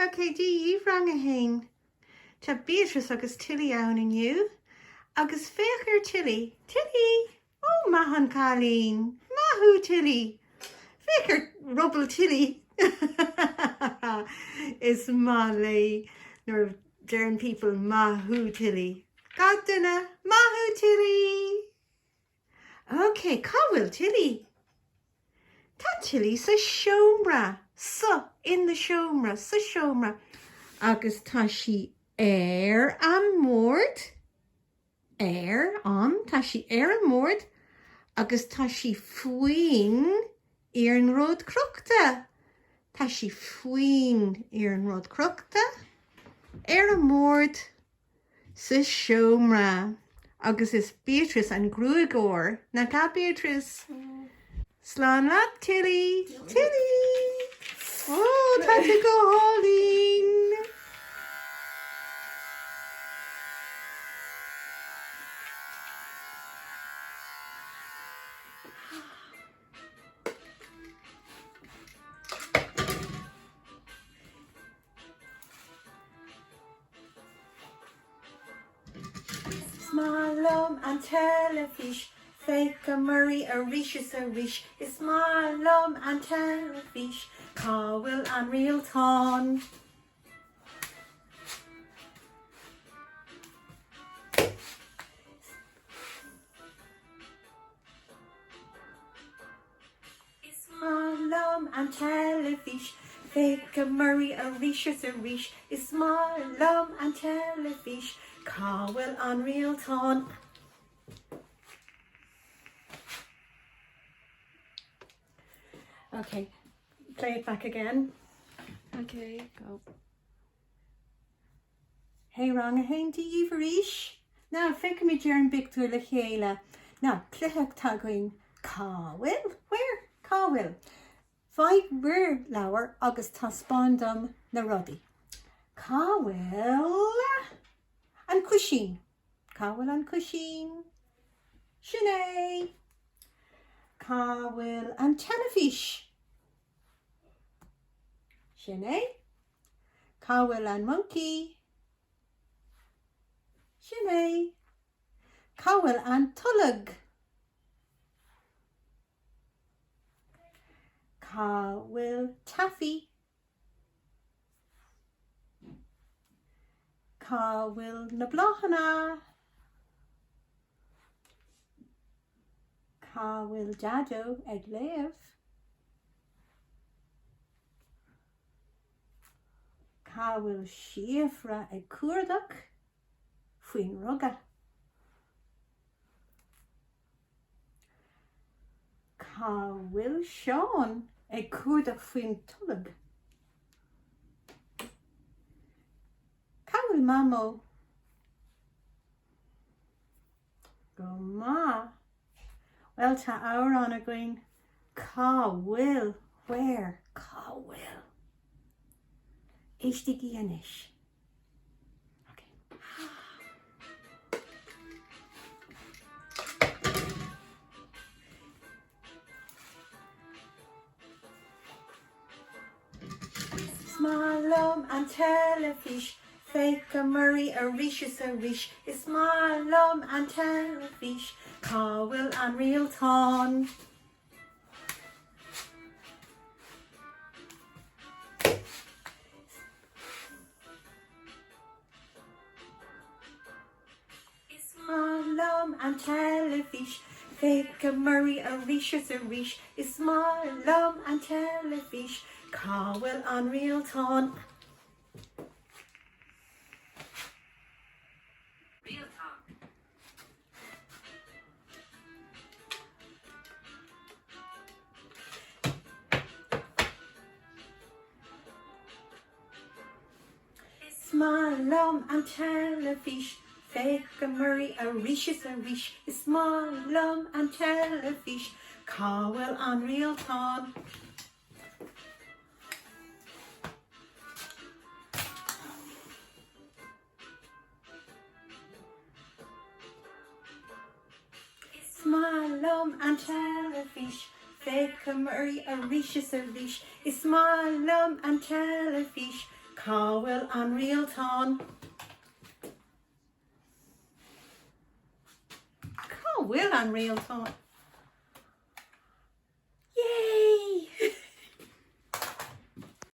Okay, díomh rang a hain. Tá Beatrice agus Tilly ann inniu, agus féachar Tilly. Tilly! Oh, mahan Colleen. Mahu Tilly. Féachar rubble Tilly. Is Malay nor Dern people Mahu Tilly. Gadana Mahu Tilly. Okay, Cowell Tilly. Tá Tilly sa siomra. In the siomra, sa siomra. Agus tá si an mórt. Tá si an mórt. Agus tá si fuin an rud crochta. Tá si fuin an rud crochta. An mórt sa siomra. Agus is Beatrice an grúigóir. Na ga Beatrice? Slán lap Tilly. Tilly. Oh, tá to go hauling. Smalom and telefish, fake a murray a rish is a rish. Is smalom and telefish, cowell and real ton. Smalom and telefish, fake a murray a rish is a rish. Is smalom and telefish, cowell and real ton. Okay, play it back again. Okay, go. Hey, wrong a hain di Iverish. Now, think me during Victor le chéile. Now, clihach tagoin Cowell. Where? Cowell. Five we're lower August taspondum na ruddy. Cowell and Cushing. Cowell and Cushing. Sinead. Cowell and Telefish. Sinead. Cowell and Monkey. Sinead. Cowell and Tullag. Cowell Taffy. Cowell na Blachana. Cowell Dado ag lev. Cowell Shiefra ag Cuardach. Fuin Rugga. Cowell Sean ag Cuardach fuin Tullag. Cowell Mamo. Go ma. Well, ta our on a going Cowell. Where? Cowell. Ishti Gianish. Okay. Smalom and telefish. Fake a murray a rish is a rish. Is smalom and telefish. Cowell and real ton. Smalom and telefish. Fake a murray a rish is a rish. Is smalom and telefish. Cowell and real ton. Smalom and telefish, fake a murray a rish is a rish. Smalom and telefish, cowell and real ton. Smalom and telefish, fake a murray a rish is a rish. Smalom and telefish, Cáhfuil an rialtán. Cáhfuil an rialtán.